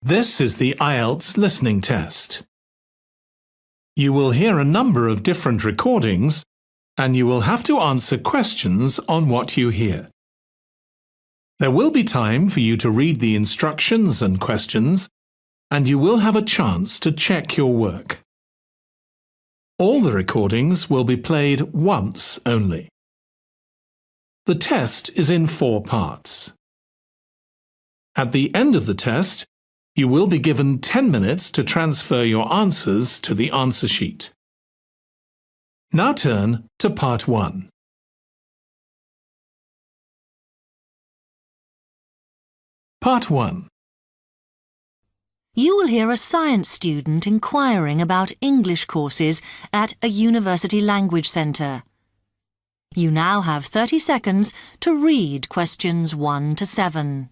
This is the IELTS listening test. You will hear a number of different recordings, and you will have to answer questions on what you hear. There will be time for you to read the instructions and questions, and you will have a chance to check your work. All the recordings will be played once only. The test is in 4 parts. At the end of the test, you will be given 10 minutes to transfer your answers to the answer sheet. Now turn to Part 1. Part 1. You will hear a science student inquiring about English courses at a university language centre. You now have 30 seconds to read questions 1 to 7.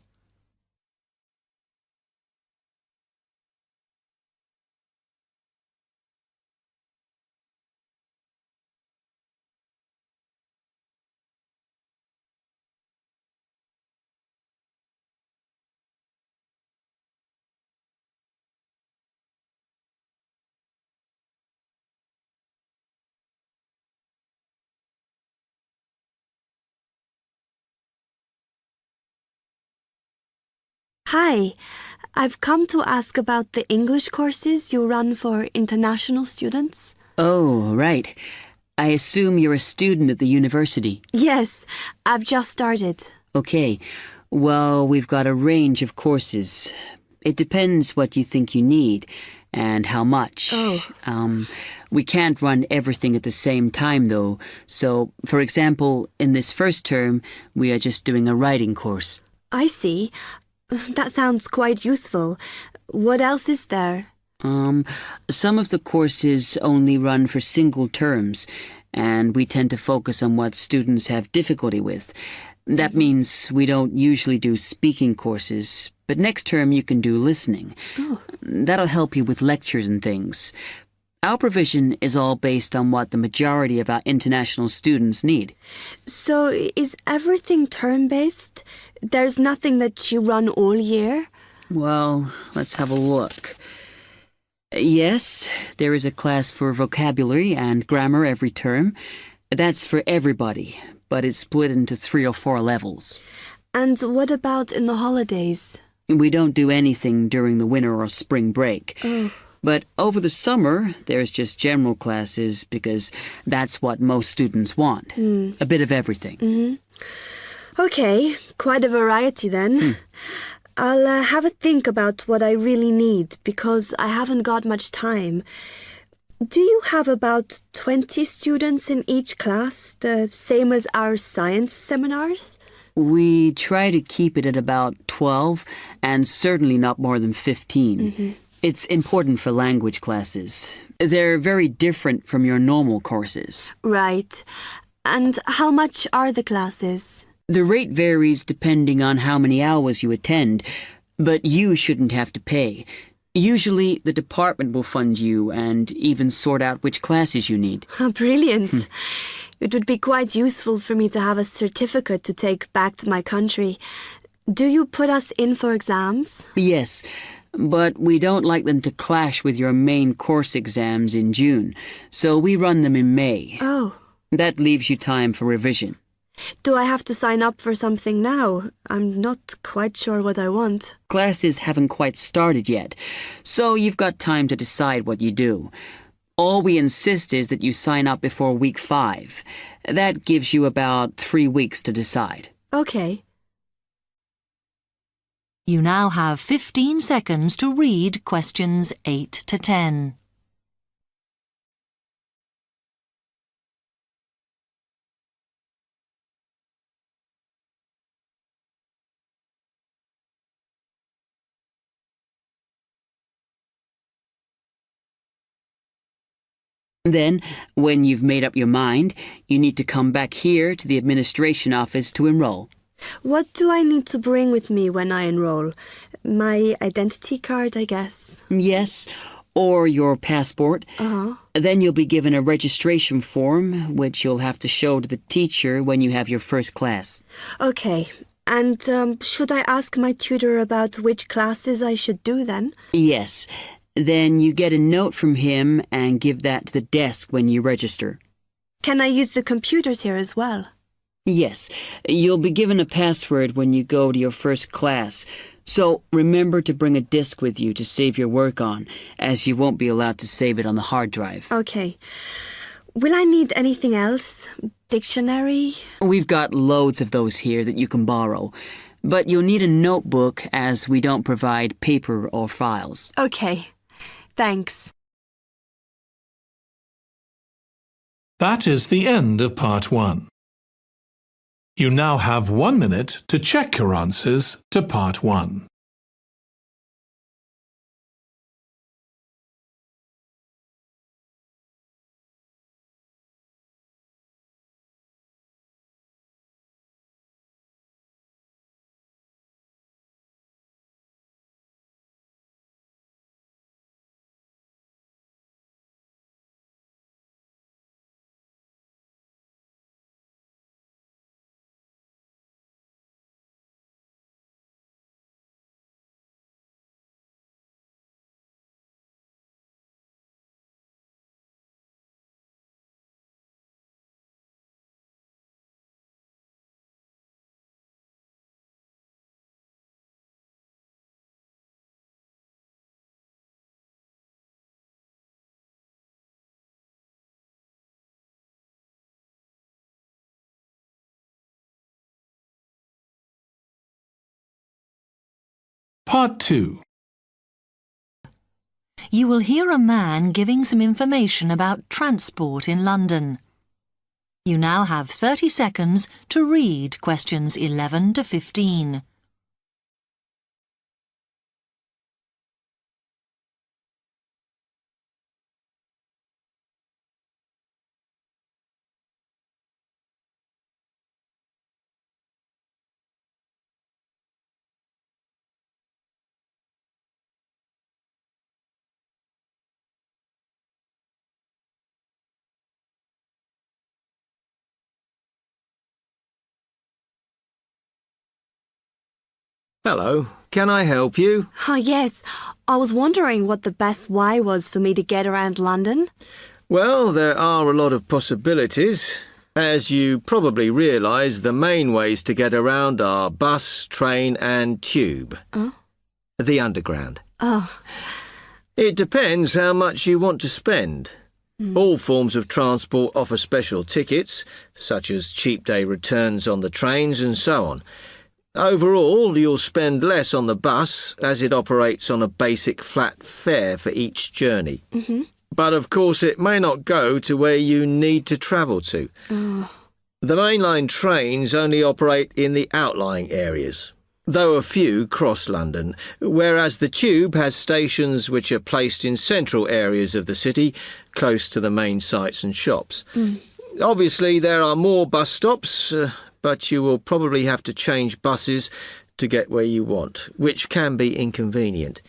Hi, I've come to ask about the English courses you run for international students. Oh, right. I assume you're a student at the university. Yes, I've just started. Okay. Well, we've got a range of courses. It depends what you think you need and how much. We can't run everything at the same time, though. So, for example, in this first term, we are just doing a writing course. I see. That sounds quite useful. What else is there? Some of the courses only run for single terms, and we tend to focus on what students have difficulty with. That means we don't usually do speaking courses, but next term you can do listening. Oh. That'll help you with lectures and things. Our provision is all based on what the majority of our international students need. So, is everything term-based? There's nothing that you run all year? Well, let's have a look. Yes, there is a class for vocabulary and grammar every term. That's for everybody, but it's split into 3 or 4 levels. And what about in the holidays? We don't do anything during the winter or spring break. Oh. But over the summer, there's just general classes because that's what most students want. A bit of everything. Mm-hmm. Okay, quite a variety then. I'll have a think about what I really need because I haven't got much time. Do you have about 20 students in each class, the same as our science seminars? We try to keep it at about 12 and certainly not more than 15. It's important for language classes. They're very different from your normal courses. Right. And how much are the classes? The rate varies depending on how many hours you attend, but you shouldn't have to pay. Usually, the department will fund you and even sort out which classes you need. Brilliant. It would be quite useful for me to have a certificate to take back to my country. Do you put us in for exams? Yes, but we don't like them to clash with your main course exams in June, so we run them in May. Oh. That leaves you time for revision. Do I have to sign up for something now? I'm not quite sure what I want. Classes haven't quite started yet, so you've got time to decide what you do. All we insist is that you sign up before week 5. That gives you about 3 weeks to decide. Okay. You now have 15 seconds to read questions 8 to 10. Then, when you've made up your mind, you need to come back here to the administration office to enroll. What do I need to bring with me when I enroll? My identity card, I guess. Yes, or your passport. Uh-huh. Then you'll be given a registration form, which you'll have to show to the teacher when you have your first class. Okay. And should I ask my tutor about which classes I should do then? Yes. Then you get a note from him and give that to the desk when you register. Can I use the computers here as well? Yes. You'll be given a password when you go to your first class. So remember to bring a disk with you to save your work on, as you won't be allowed to save it on the hard drive. Okay. Will I need anything else? Dictionary? We've got loads of those here that you can borrow. But you'll need a notebook as we don't provide paper or files. Okay. Thanks. That is the end of Part 1. You now have 1 minute to check your answers to Part 1. Part 2. You will hear a man giving some information about transport in London. You now have 30 seconds to read questions 11 to 15. Hello, can I help you? Oh, yes. I was wondering what the best way was for me to get around London. Well, there are a lot of possibilities. As you probably realise, the main ways to get around are bus, train and tube. Oh? The Underground. Oh. It depends how much you want to spend. All forms of transport offer special tickets, such as cheap day returns on the trains and so on. Overall, you'll spend less on the bus as it operates on a basic flat fare for each journey. But of course it may not go to where you need to travel to. The mainline trains only operate in the outlying areas, though a few cross London, whereas the tube has stations which are placed in central areas of the city, close to the main sites and shops. Obviously there are more bus stops, but you will probably have to change buses to get where you want, which can be inconvenient.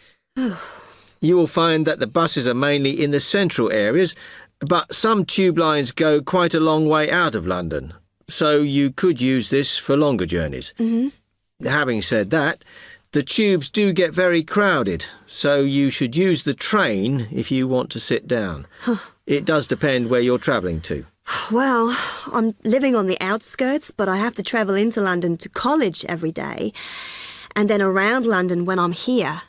You will find that the buses are mainly in the central areas, but some tube lines go quite a long way out of London, so you could use this for longer journeys. Having said that, the tubes do get very crowded, so you should use the train if you want to sit down. It does depend where you're travelling to. Well, I'm living on the outskirts, but I have to travel into London to college every day, and then around London when I'm here.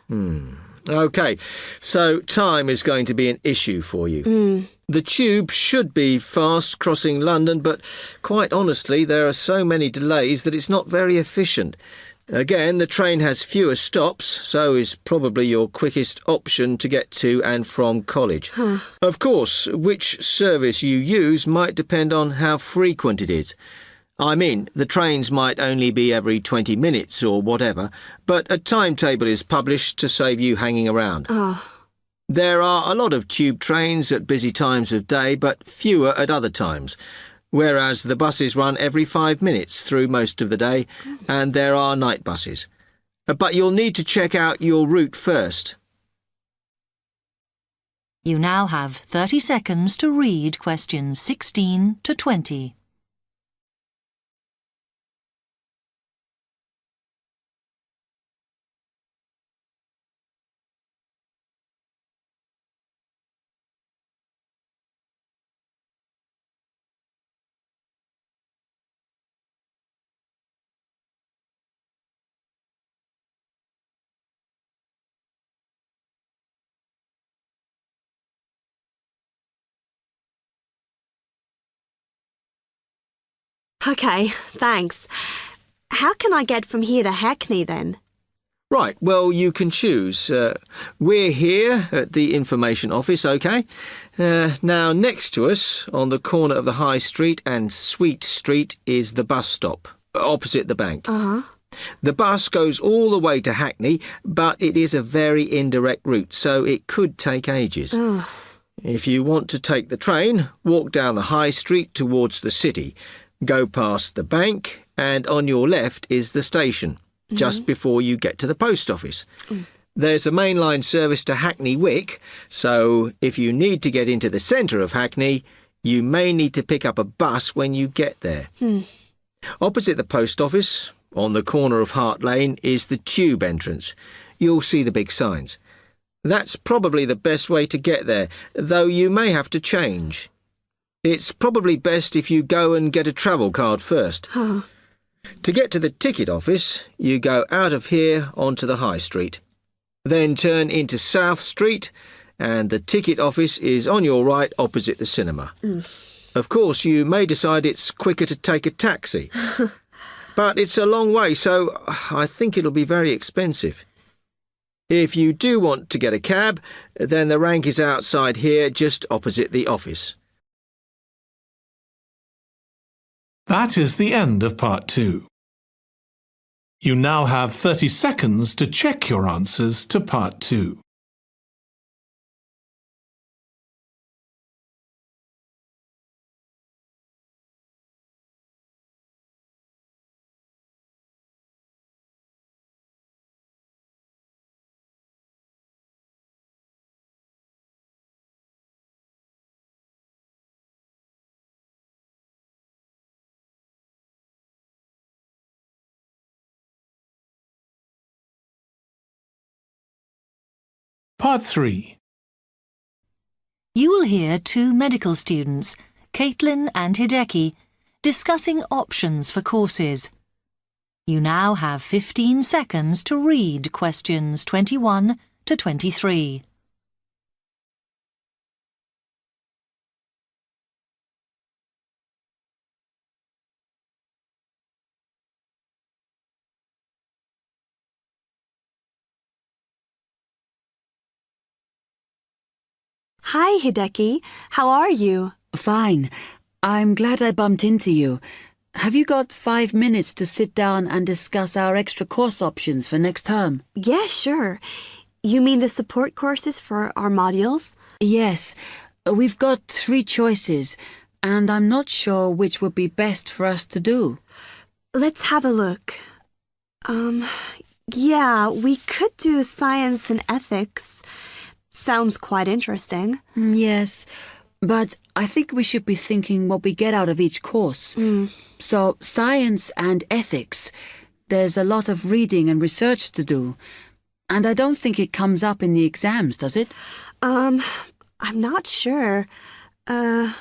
OK, so time is going to be an issue for you. The tube should be fast crossing London, but quite honestly, there are so many delays that it's not very efficient. Again, the train has fewer stops, so is probably your quickest option to get to and from college. Of course, which service you use might depend on how frequent it is. I mean, the trains might only be every 20 minutes or whatever, but a timetable is published to save you hanging around. There are a lot of tube trains at busy times of day, but fewer at other times, whereas the buses run every 5 minutes through most of the day, and there are night buses. But you'll need to check out your route first. You now have 30 seconds to read questions 16 to 20. OK, thanks. How can I get from here to Hackney then? Right, well, you can choose. We're here at the information office, OK? Now, next to us, on the corner of the High Street and Sweet Street, is the bus stop, opposite the bank. Uh-huh. The bus goes all the way to Hackney, but it is a very indirect route, so it could take ages. Oh. If you want to take the train, walk down the High Street towards the city, go past the bank, and on your left is the station, just before you get to the post office. There's a mainline service to Hackney Wick, so if you need to get into the centre of Hackney, you may need to pick up a bus when you get there. Opposite the post office, on the corner of Hart Lane, is the tube entrance. You'll see the big signs. That's probably the best way to get there, though you may have to change. It's probably best if you go and get a travel card first. To get to the ticket office, you go out of here onto the High Street. Then turn into South Street, and the ticket office is on your right opposite the cinema. Of course, you may decide it's quicker to take a taxi. But it's a long way, so I think it'll be very expensive. If you do want to get a cab, then the rank is outside here, just opposite the office. That is the end of part 2. You now have 30 seconds to check your answers to part 2. Part 3. You will hear 2 medical students, Caitlin and Hideki, discussing options for courses. You now have 15 seconds to read questions 21 to 23. Hi, Hideki. How are you? Fine. I'm glad I bumped into you. Have you got 5 minutes to sit down and discuss our extra course options for next term? Yeah, sure. You mean the support courses for our modules? Yes. We've got 3 choices, and I'm not sure which would be best for us to do. Let's have a look. Yeah, we could do science and ethics. Sounds quite interesting. Yes, but I think we should be thinking what we get out of each course. So, science and ethics, there's a lot of reading and research to do. And I don't think it comes up in the exams, does it? I'm not sure. Oh,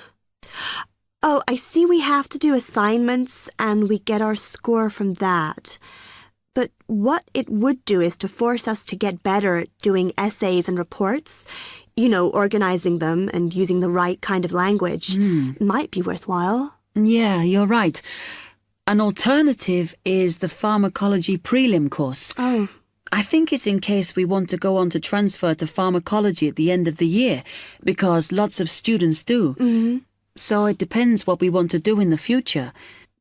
I see we have to do assignments and we get our score from that. But what it would do is to force us to get better at doing essays and reports. You know, organizing them and using the right kind of language. Might be worthwhile. Yeah, you're right. An alternative is the pharmacology prelim course. Oh. I think it's in case we want to go on to transfer to pharmacology at the end of the year, because lots of students do. So it depends what we want to do in the future.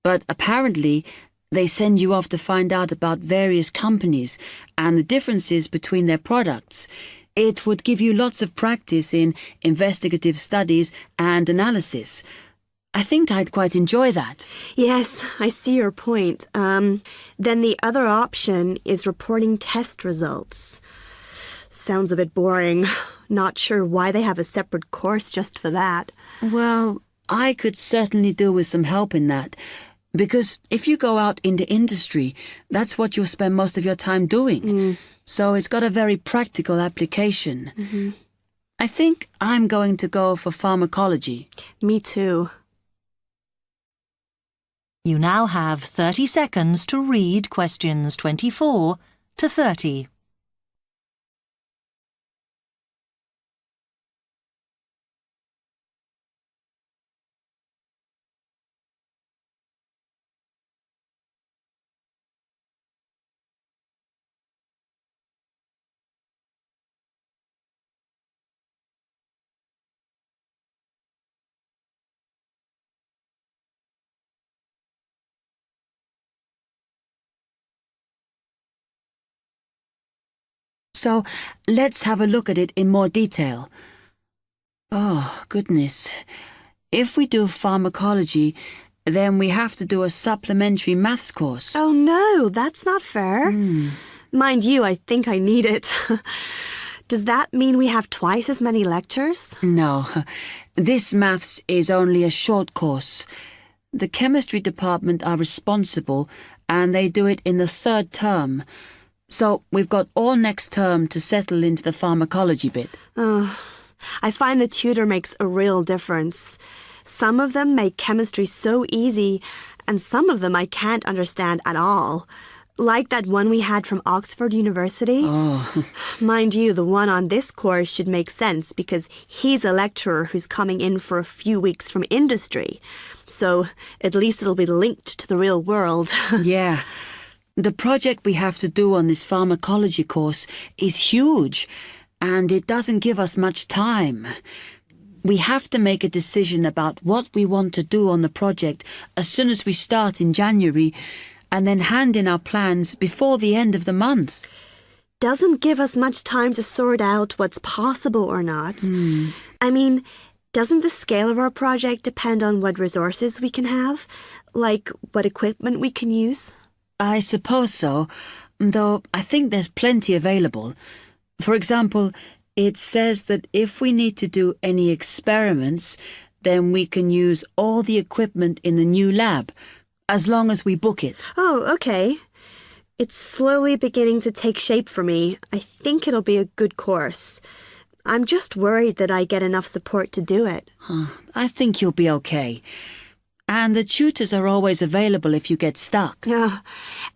But apparently, they send you off to find out about various companies and the differences between their products. It would give you lots of practice in investigative studies and analysis. I think I'd quite enjoy that. Yes, I see your point. Then the other option is reporting test results. Sounds a bit boring. Not sure why they have a separate course just for that. Well, I could certainly do with some help in that. Because if you go out into industry, that's what you'll spend most of your time doing. So it's got a very practical application. I think I'm going to go for pharmacology. Me too. You now have 30 seconds to read questions 24 to 30. So let's have a look at it in more detail. Oh, goodness. If we do pharmacology, then we have to do a supplementary maths course. Oh no, that's not fair. Mind you, I think I need it. Does that mean we have twice as many lectures? No, this maths is only a short course. The chemistry department are responsible and they do it in the 3rd term. So we've got all next term to settle into the pharmacology bit. I find the tutor makes a real difference. Some of them make chemistry so easy, and some of them I can't understand at all. Like that one we had from Oxford University. Oh. Mind you, the one on this course should make sense because he's a lecturer who's coming in for a few weeks from industry. So at least it'll be linked to the real world. Yeah. The project we have to do on this pharmacology course is huge, and it doesn't give us much time. We have to make a decision about what we want to do on the project as soon as we start in January, and then hand in our plans before the end of the month. Doesn't give us much time to sort out what's possible or not. I mean, doesn't the scale of our project depend on what resources we can have? Like what equipment we can use? I suppose so, though I think there's plenty available. For example, it says that if we need to do any experiments, then we can use all the equipment in the new lab, as long as we book it. Oh, okay. It's slowly beginning to take shape for me. I think it'll be a good course. I'm just worried that I get enough support to do it. I think you'll be okay. And the tutors are always available if you get stuck.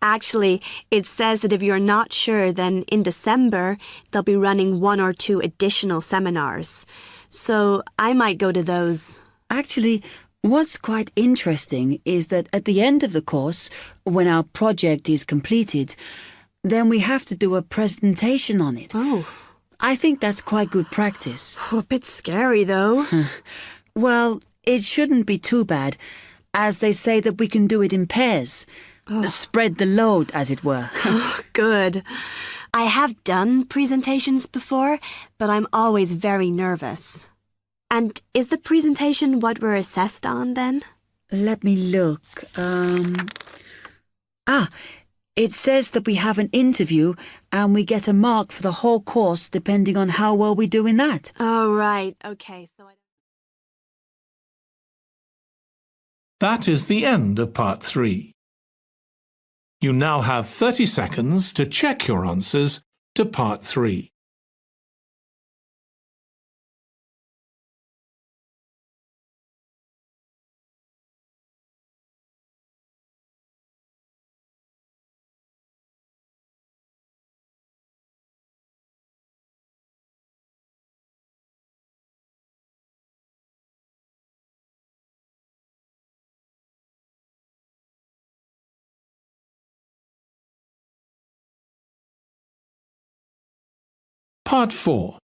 Actually, it says that if you're not sure, then in December, they'll be running 1 or 2 additional seminars. So I might go to those. Actually, what's quite interesting is that at the end of the course, when our project is completed, then we have to do a presentation on it. Oh. I think that's quite good practice. A bit scary, though. Well, it shouldn't be too bad, as they say that we can do it in pairs. Spread the load, as it were. Good. I have done presentations before, but I'm always very nervous. And is the presentation what we're assessed on, then? Let me look. It says that we have an interview and we get a mark for the whole course depending on how well we do in that. Oh, right. Okay, so That is the end of part 3. You now have 30 seconds to check your answers to part 3. Part 4.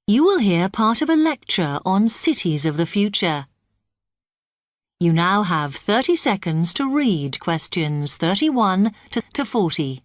You will hear part of a lecture on cities of the future. You now have 30 seconds to read questions 31 to 40.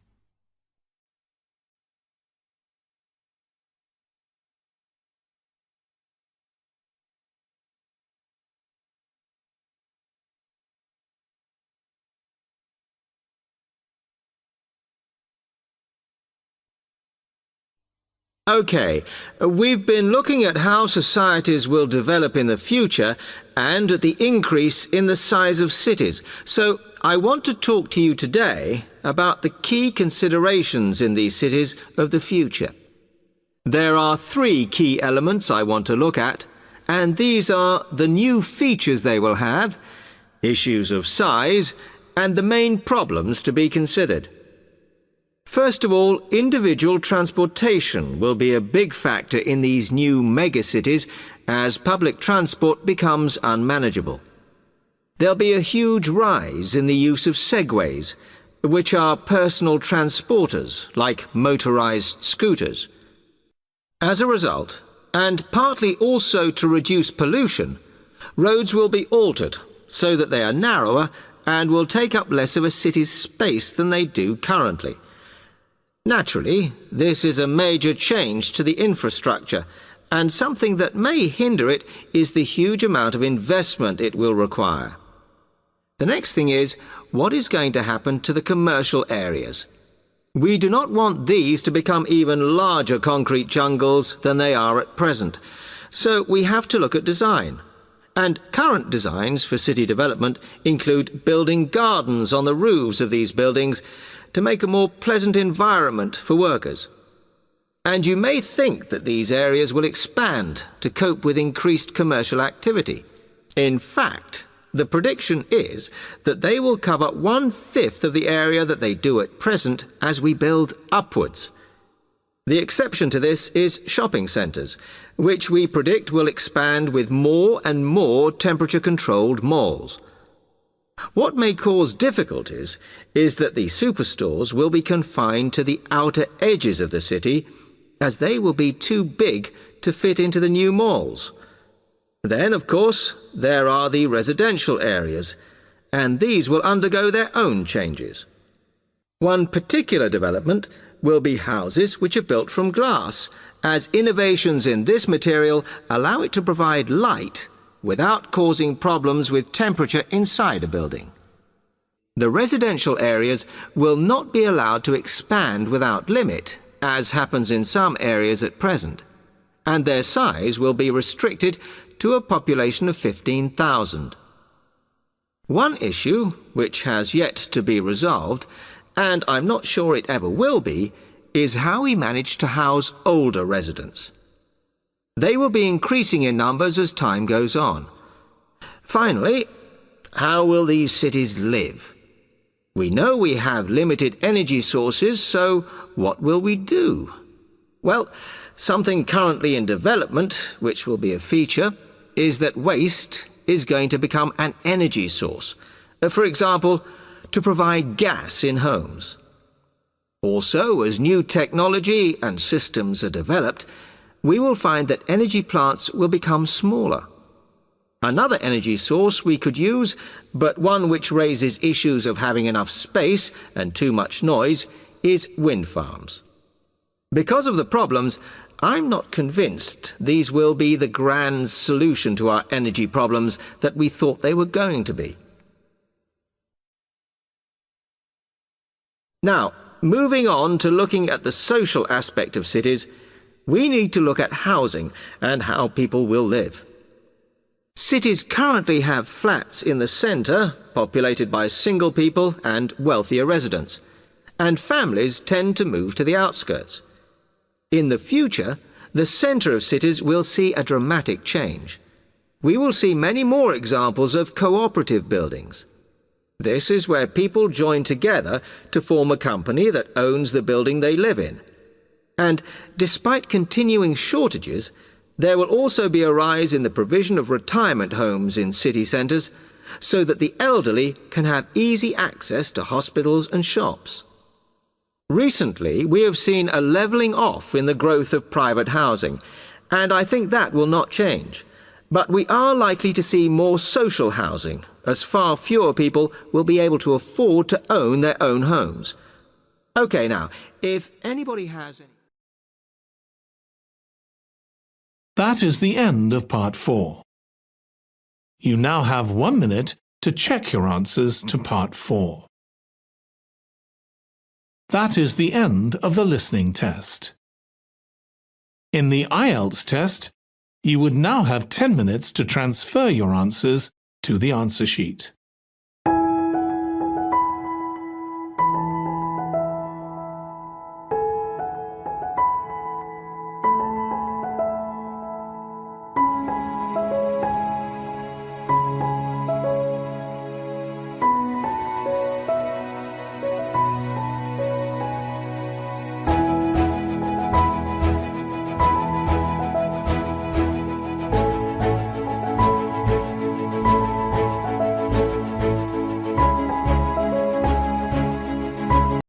OK, we've been looking at how societies will develop in the future and at the increase in the size of cities. So I want to talk to you today about the key considerations in these cities of the future. There are 3 key elements I want to look at, and these are the new features they will have, issues of size, and the main problems to be considered. First of all, individual transportation will be a big factor in these new megacities as public transport becomes unmanageable. There'll be a huge rise in the use of segways, which are personal transporters like motorized scooters. As a result, and partly also to reduce pollution, roads will be altered so that they are narrower and will take up less of a city's space than they do currently. Naturally, this is a major change to the infrastructure, and something that may hinder it is the huge amount of investment it will require. The next thing is, what is going to happen to the commercial areas? We do not want these to become even larger concrete jungles than they are at present, so we have to look at design. And current designs for city development include building gardens on the roofs of these buildings to make a more pleasant environment for workers. And you may think that these areas will expand to cope with increased commercial activity. In fact, the prediction is that they will cover 1/5 of the area that they do at present as we build upwards. The exception to this is shopping centres, which we predict will expand with more and more temperature-controlled malls. What may cause difficulties is that the superstores will be confined to the outer edges of the city, as they will be too big to fit into the new malls. Then, of course, there are the residential areas, and these will undergo their own changes. One particular development will be houses which are built from glass, as innovations in this material allow it to provide light without causing problems with temperature inside a building. The residential areas will not be allowed to expand without limit, as happens in some areas at present, and their size will be restricted to a population of 15,000. One issue, which has yet to be resolved, and I'm not sure it ever will be, is how we manage to house older residents. They will be increasing in numbers as time goes on. Finally, how will these cities live? We know we have limited energy sources, so what will we do? Well, something currently in development, which will be a feature, is that waste is going to become an energy source. For example, to provide gas in homes. Also, as new technology and systems are developed, we will find that energy plants will become smaller. Another energy source we could use, but one which raises issues of having enough space and too much noise, is wind farms. Because of the problems, I'm not convinced these will be the grand solution to our energy problems that we thought they were going to be. Now, moving on to looking at the social aspect of cities, we need to look at housing and how people will live. Cities currently have flats in the centre, populated by single people and wealthier residents, and families tend to move to the outskirts. In the future, the centre of cities will see a dramatic change. We will see many more examples of cooperative buildings. This is where people join together to form a company that owns the building they live in. And despite continuing shortages, there will also be a rise in the provision of retirement homes in city centres, so that the elderly can have easy access to hospitals and shops. Recently, we have seen a levelling off in the growth of private housing, and I think that will not change. But we are likely to see more social housing, as far fewer people will be able to afford to own their own homes. OK, now, if anybody has any... That is the end of Part 4. You now have 1 minute to check your answers to Part 4. That is the end of the listening test. In the IELTS test, you would now have 10 minutes to transfer your answers to the answer sheet.